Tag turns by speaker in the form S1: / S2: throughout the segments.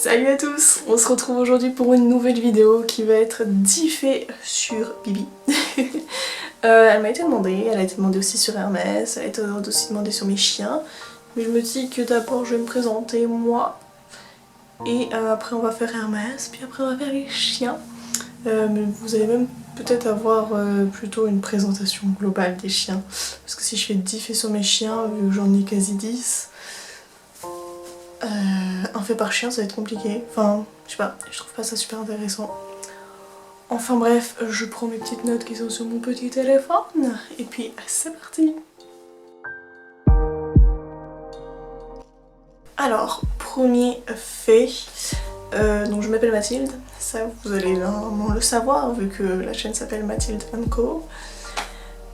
S1: Salut à tous, on se retrouve aujourd'hui pour une nouvelle vidéo qui va être diffée sur Bibi. Elle m'a été demandée, elle a été demandée aussi sur Hermès, elle a été aussi demandée sur mes chiens. Mais je me dis que d'abord je vais me présenter moi, et après on va faire Hermès, puis après on va faire les chiens. Mais vous allez même peut-être avoir plutôt une présentation globale des chiens. Parce que si je fais differ sur mes chiens, vu que j'en ai quasi 10, un fait par chien ça va être compliqué, enfin je sais pas, je trouve pas ça super intéressant. Enfin bref, je prends mes petites notes qui sont sur mon petit téléphone et puis c'est parti. Alors, premier fait, donc je m'appelle Mathilde, ça vous allez normalement le savoir vu que la chaîne s'appelle Mathilde & Co.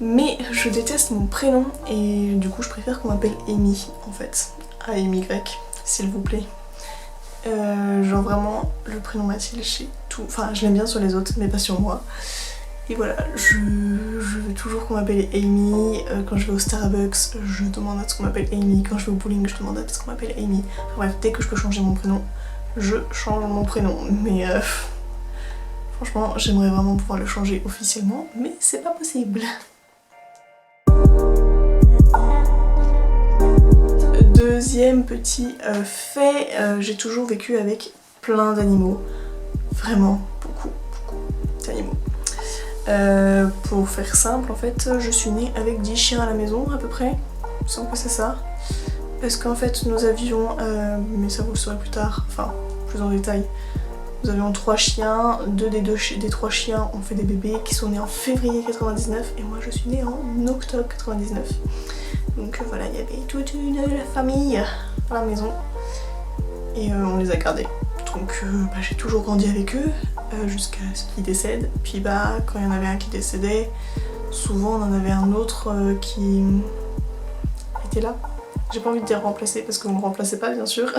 S1: Mais je déteste mon prénom et du coup je préfère qu'on m'appelle Amy en fait, A-M-Y. S'il vous plaît. Genre vraiment le prénom Mathilde chez tout, enfin je l'aime bien sur les autres mais pas sur moi. Et voilà, je veux toujours qu'on m'appelle Amy. Quand je vais au Starbucks je demande à ce qu'on m'appelle Amy, quand je vais au bowling je demande à ce qu'on m'appelle Amy. Enfin, bref, dès que je peux changer mon prénom, je change mon prénom. Mais franchement j'aimerais vraiment pouvoir le changer officiellement mais c'est pas possible. Deuxième petit fait, j'ai toujours vécu avec plein d'animaux, vraiment beaucoup d'animaux. Pour faire simple en fait, je suis née avec 10 chiens à la maison à peu près, il me semble que c'est ça. Parce qu'en fait nous avions, mais ça vous le saurez plus tard, enfin plus en détail, nous avions 3 chiens, des 3 chiens ont fait des bébés qui sont nés en février 99 et moi je suis née en octobre 99. Donc voilà, il y avait toute la famille à la maison et on les a gardés. Donc j'ai toujours grandi avec eux jusqu'à ce qu'ils décèdent. Puis quand il y en avait un qui décédait, souvent on en avait un autre qui était là. J'ai pas envie de dire remplacé parce qu'on ne le remplaçait pas bien sûr,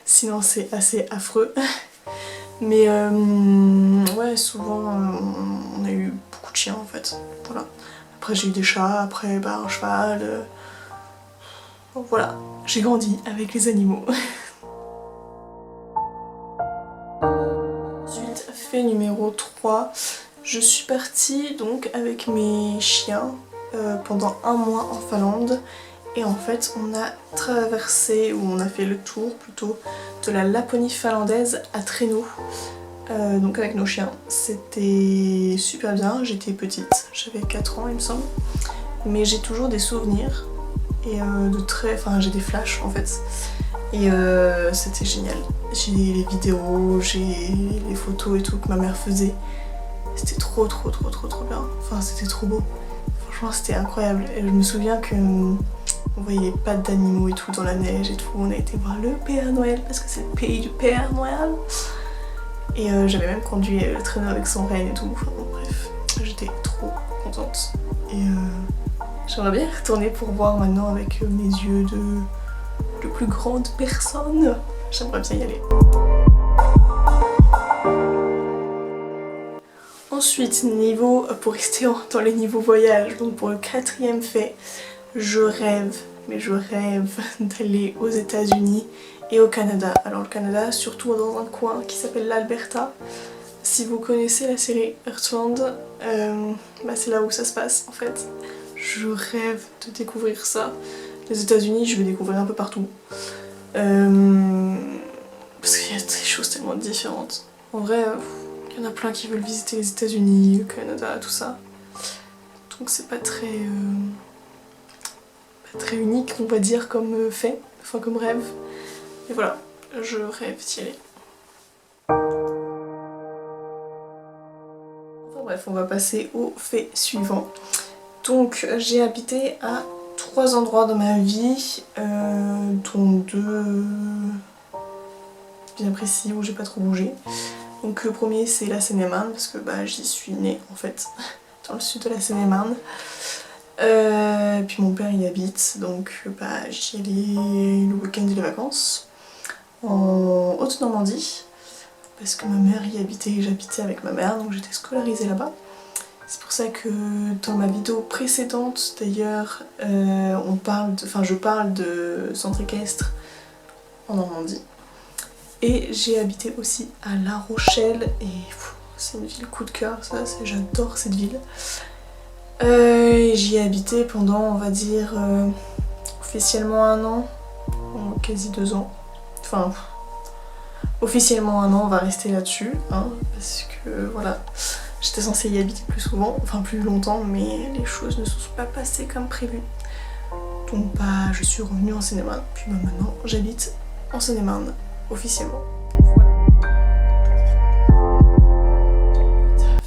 S1: sinon c'est assez affreux. Mais ouais, souvent on a eu beaucoup de chiens en fait, voilà. Après j'ai eu des chats, après un cheval. Donc voilà, j'ai grandi avec les animaux. Ensuite, fait numéro 3, je suis partie donc avec mes chiens pendant un mois en Finlande. Et en fait on a traversé, ou on a fait le tour plutôt, de la Laponie finlandaise à traîneau. Donc avec nos chiens, c'était super bien, j'étais petite, j'avais 4 ans il me semble, mais j'ai toujours des souvenirs et j'ai des flashs en fait, et c'était génial. J'ai les vidéos, j'ai les photos et tout que ma mère faisait, c'était trop bien, enfin c'était trop beau, franchement c'était incroyable. Et je me souviens que on voyait les pattes d'animaux et tout dans la neige et tout, on a été voir le Père Noël parce que c'est le pays du Père Noël. Et j'avais même conduit le traîneau avec son renne et tout, enfin bon, bref, j'étais trop contente. Et j'aimerais bien y retourner pour voir maintenant avec mes yeux de plus grande personne. J'aimerais bien y aller. Ensuite, pour rester dans les niveaux voyage, donc pour le 4e fait, je rêve d'aller aux États-Unis et au Canada. Alors le Canada, surtout dans un coin qui s'appelle l'Alberta. Si vous connaissez la série Earthbound, c'est là où ça se passe en fait. Je rêve de découvrir ça. Les États-Unis, je vais découvrir un peu partout. Parce qu'il y a des choses tellement différentes. En vrai, il y en a plein qui veulent visiter les États-Unis, le Canada, tout ça. Donc c'est pas très unique, on va dire, comme fait, enfin comme rêve. Et voilà, je rêve d'y aller. Enfin bref, on va passer au fait suivant. Donc j'ai habité à 3 endroits dans ma vie, dont 2 bien précis où j'ai pas trop bougé. Donc le premier c'est la Seine-et-Marne, parce que j'y suis née en fait, dans le sud de la Seine-et-Marne. Puis mon père y habite, donc j'y allais le week-end et les vacances. En Haute-Normandie, parce que ma mère y habitait et j'habitais avec ma mère, donc j'étais scolarisée là-bas. C'est pour ça que dans ma vidéo précédente d'ailleurs, je parle de centre équestre en Normandie. Et j'ai habité aussi à La Rochelle et c'est une ville coup de cœur, ça, j'adore cette ville. J'y ai habité pendant, on va dire, officiellement 1 an, quasi 2 ans. Enfin, officiellement 1 an, on va rester là-dessus, hein, parce que voilà, j'étais censée y habiter plus souvent, enfin plus longtemps, mais les choses ne se sont pas passées comme prévu. Donc bah, je suis revenue en Seine-et-Marne, puis bah, maintenant j'habite en Seine-et-Marne, officiellement. Voilà.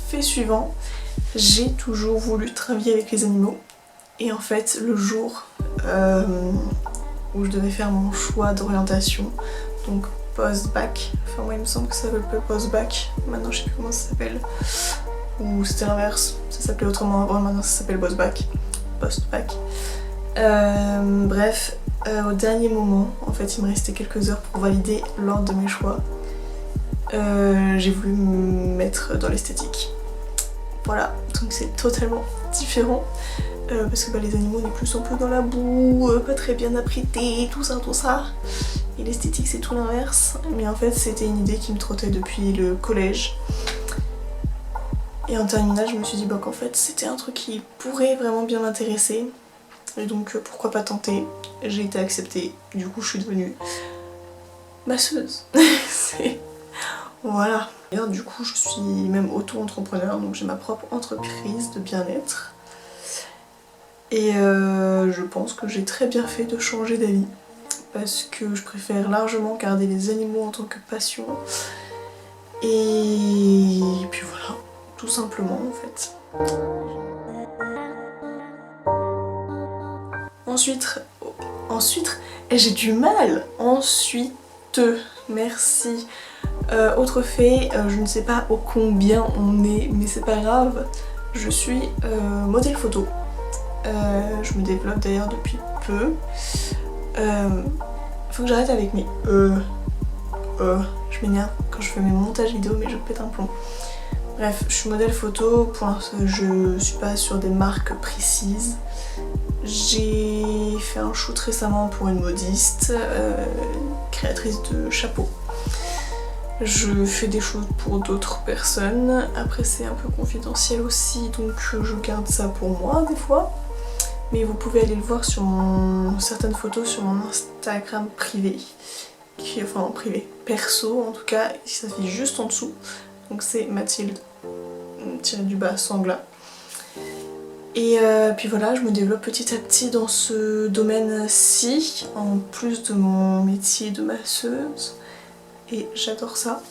S1: Fait suivant, j'ai toujours voulu travailler avec les animaux, et en fait le jour où je devais faire mon choix d'orientation, donc post-bac, enfin moi il me semble que ça s'appelle post-bac, maintenant je sais plus comment ça s'appelle, ou c'était l'inverse, ça s'appelait autrement avant, maintenant ça s'appelle post-bac. Bref, au dernier moment, en fait il me restait quelques heures pour valider l'ordre de mes choix, j'ai voulu me mettre dans l'esthétique. Voilà, donc c'est totalement différent. Parce que bah, les animaux on est plus un peu dans la boue, pas très bien apprêtés, tout ça. Et l'esthétique c'est tout l'inverse. Mais en fait c'était une idée qui me trottait depuis le collège. Et en terminale je me suis dit bah, qu'en fait c'était un truc qui pourrait vraiment bien m'intéresser. Et donc pourquoi pas tenter. J'ai été acceptée, du coup je suis devenue masseuse. Voilà. Et alors, du coup je suis même auto-entrepreneur, donc j'ai ma propre entreprise de bien-être. Et je pense que j'ai très bien fait de changer d'avis parce que je préfère largement garder les animaux en tant que passion. Et puis voilà, tout simplement en fait. Ensuite, j'ai du mal. Merci. Autre fait, je ne sais pas au combien on est, mais c'est pas grave. Je suis modèle photo. Je me développe d'ailleurs depuis peu. Faut que j'arrête avec mes je m'énerve quand je fais mes montages vidéo, mais je pète un plomb. Bref, je suis modèle photo, pour l'instant je suis pas sur des marques précises. J'ai fait un shoot récemment pour une modiste, créatrice de chapeaux. Je fais des choses pour d'autres personnes, après c'est un peu confidentiel aussi, donc je garde ça pour moi des fois. Mais vous pouvez aller le voir sur certaines photos sur mon Instagram privé, enfin privé, perso en tout cas, ça fait juste en dessous. Donc c'est Mathilde, tiré du bas, Sangla. Et puis voilà, je me développe petit à petit dans ce domaine-ci, en plus de mon métier de masseuse. Et j'adore ça.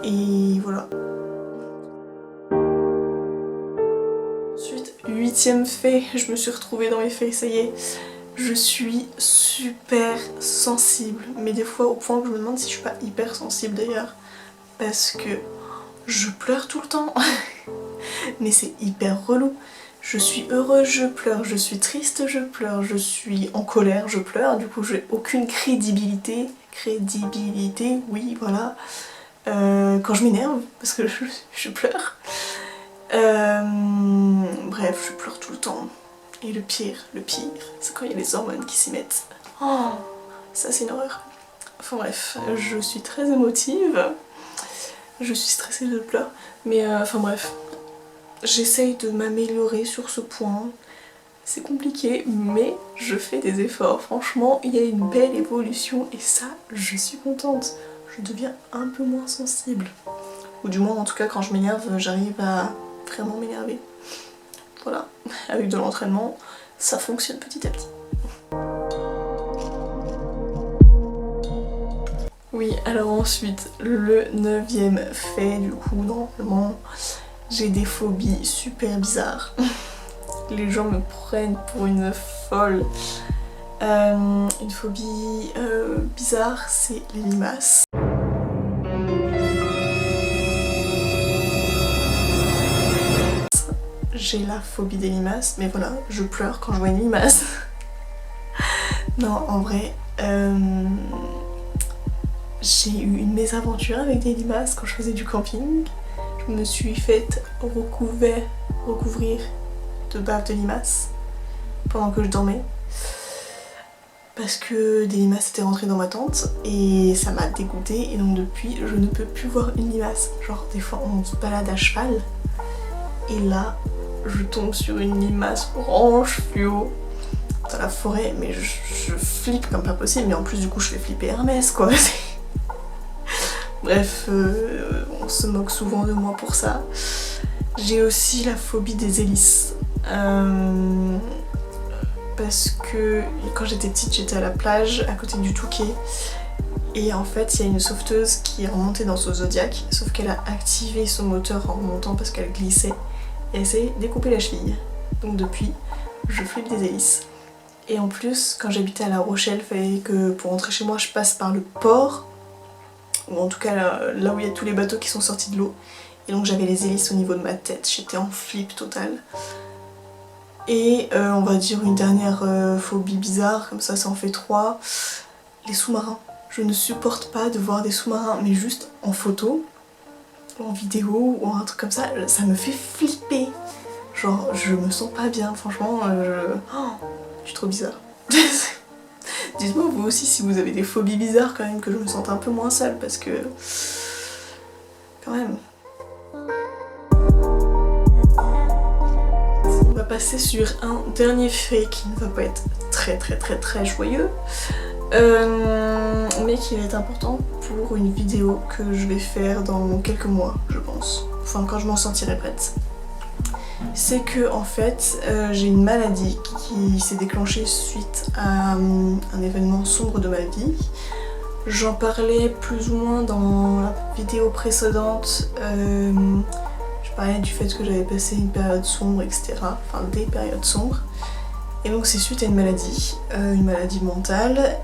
S1: Et voilà. Ensuite, 8e fait, je me suis retrouvée dans mes faits, ça y est. Je suis super sensible, mais des fois au point que je me demande si je suis pas hyper sensible d'ailleurs. Parce que je pleure tout le temps. Mais c'est hyper relou. Je suis heureuse, je pleure, je suis triste, je pleure, je suis en colère, je pleure, du coup j'ai aucune crédibilité, oui voilà, quand je m'énerve, parce que je pleure. Bref, je pleure tout le temps. Et le pire, c'est quand il y a les hormones qui s'y mettent. Oh, ça c'est une horreur. Enfin bref, je suis très émotive, je suis stressée, je pleure, mais enfin bref. J'essaye de m'améliorer sur ce point, c'est compliqué mais je fais des efforts, franchement il y a une belle évolution et ça je suis contente, je deviens un peu moins sensible. Ou du moins en tout cas quand je m'énerve j'arrive à vraiment m'énerver. Voilà, avec de l'entraînement ça fonctionne petit à petit. Oui alors ensuite le 9e fait du coup normalement. J'ai des phobies super bizarres. Les gens me prennent pour une folle. Une phobie bizarre, c'est les limaces. J'ai la phobie des limaces, mais voilà, je pleure quand je vois une limace. Non, en vrai, j'ai eu une mésaventure avec des limaces quand je faisais du camping. Je me suis faite recouvrir de bave de limaces pendant que je dormais. parce que des limaces étaient rentrées dans ma tente et ça m'a dégoûtée, et donc depuis je ne peux plus voir une limace. Genre des fois on se balade à cheval et là je tombe sur une limace orange fluo dans la forêt, mais je flippe comme pas possible, mais en plus du coup je fais flipper Hermès quoi. Bref, on se moque souvent de moi pour ça. J'ai aussi la phobie des hélices. Parce que quand j'étais petite, j'étais à la plage à côté du Touquet. Et en fait, il y a une sauveteuse qui est remontée dans son Zodiac, sauf qu'elle a activé son moteur en remontant parce qu'elle glissait. Et elle s'est découpée la cheville. Donc depuis, je flippe des hélices. Et en plus, quand j'habitais à La Rochelle, il fallait que pour rentrer chez moi, je passe par le port. Ou en tout cas là où il y a tous les bateaux qui sont sortis de l'eau. Et donc j'avais les hélices au niveau de ma tête, j'étais en flip total. Et on va dire une dernière phobie bizarre, comme ça en fait 3, les sous-marins. Je ne supporte pas de voir des sous-marins, mais juste en photo, en vidéo ou un truc comme ça me fait flipper. Genre je me sens pas bien, franchement, je suis trop bizarre. Dites-moi vous aussi si vous avez des phobies bizarres quand même, que je me sente un peu moins seule, parce que quand même. On va passer sur un dernier fait qui ne va pas être très joyeux, mais qui va être important pour une vidéo que je vais faire dans quelques mois, je pense. Enfin, quand je m'en sentirai prête. C'est que en fait, j'ai une maladie qui s'est déclenchée suite à un événement sombre de ma vie. J'en parlais plus ou moins dans la vidéo précédente. Je parlais du fait que j'avais passé une période sombre, etc. Enfin, des périodes sombres. Et donc c'est suite à une maladie mentale,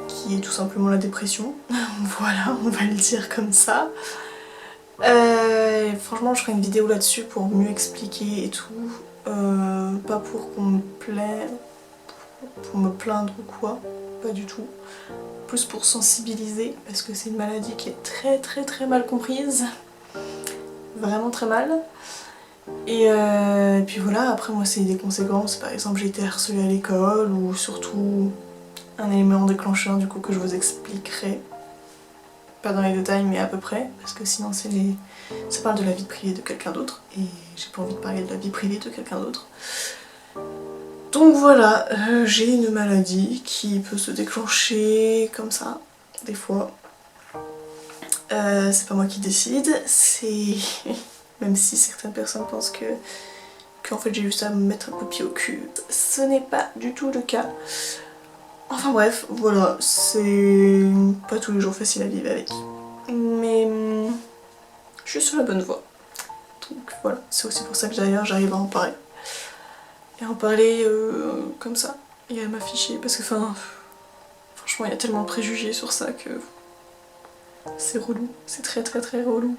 S1: qui est tout simplement la dépression. Voilà, on va le dire comme ça. Franchement, je ferai une vidéo là-dessus pour mieux expliquer et tout. Pas pour qu'on me plaise, pour me plaindre ou quoi, pas du tout. Plus pour sensibiliser, parce que c'est une maladie qui est très mal comprise. Vraiment très mal. Et puis voilà, après moi c'est des conséquences. Par exemple, j'ai été harcelée à l'école, ou surtout un élément déclencheur du coup que je vous expliquerai. Pas dans les détails, mais à peu près, parce que sinon ça parle de la vie privée de quelqu'un d'autre, et j'ai pas envie de parler de la vie privée de quelqu'un d'autre. Donc voilà, j'ai une maladie qui peut se déclencher comme ça, des fois. C'est pas moi qui décide, c'est... Même si certaines personnes pensent qu'en fait j'ai juste à me mettre un coup de pied au cul, ce n'est pas du tout le cas. Enfin bref, voilà, c'est pas tous les jours facile à vivre avec. Mais je suis sur la bonne voie. Donc voilà, c'est aussi pour ça que d'ailleurs j'arrive à en parler. Et en parler comme ça, et à m'afficher, parce que franchement il y a tellement de préjugés sur ça que c'est relou, c'est très relou.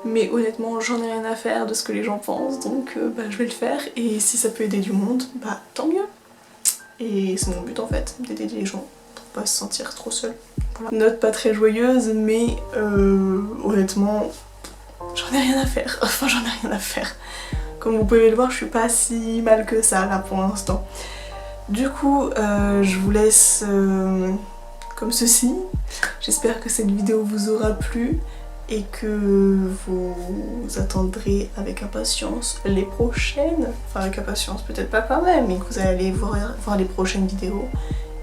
S1: Mais honnêtement, j'en ai rien à faire de ce que les gens pensent, donc je vais le faire, et si ça peut aider du monde, tant mieux. Et c'est mon but en fait, d'aider les gens pour pas se sentir trop seul. Voilà. Note pas très joyeuse, mais honnêtement, j'en ai rien à faire. Enfin, j'en ai rien à faire. Comme vous pouvez le voir, je suis pas si mal que ça là pour l'instant. Du coup, je vous laisse comme ceci. J'espère que cette vidéo vous aura plu et que vous attendrez avec impatience les prochaines. Enfin, avec impatience, peut-être pas quand même, mais que vous allez voir les prochaines vidéos,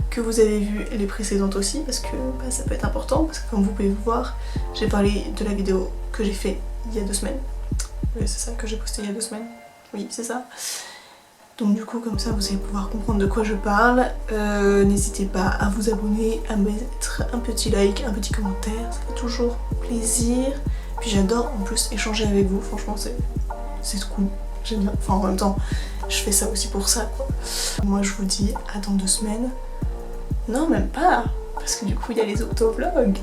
S1: que vous avez vu les précédentes aussi, parce que ça peut être important, parce que comme vous pouvez voir, j'ai parlé de la vidéo que j'ai fait il y a 2 semaines. Oui, c'est ça, que j'ai posté il y a 2 semaines. Oui, c'est ça. Donc du coup, comme ça, vous allez pouvoir comprendre de quoi je parle. N'hésitez pas à vous abonner, à mettre un petit like, un petit commentaire, ça fait toujours plaisir. Puis j'adore en plus échanger avec vous, franchement c'est cool, j'aime bien. Enfin en même temps, je fais ça aussi pour ça quoi. Moi je vous dis à dans 2 semaines. Non, même pas, parce que du coup il y a les octovlogs.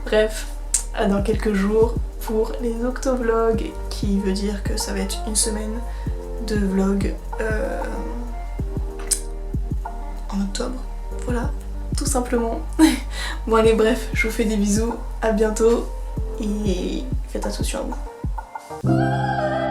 S1: Bref, à dans quelques jours pour les octovlogs, qui veut dire que ça va être une semaine de vlog en octobre. Voilà, tout simplement. Bon allez, bref, je vous fais des bisous, à bientôt et faites attention à vous.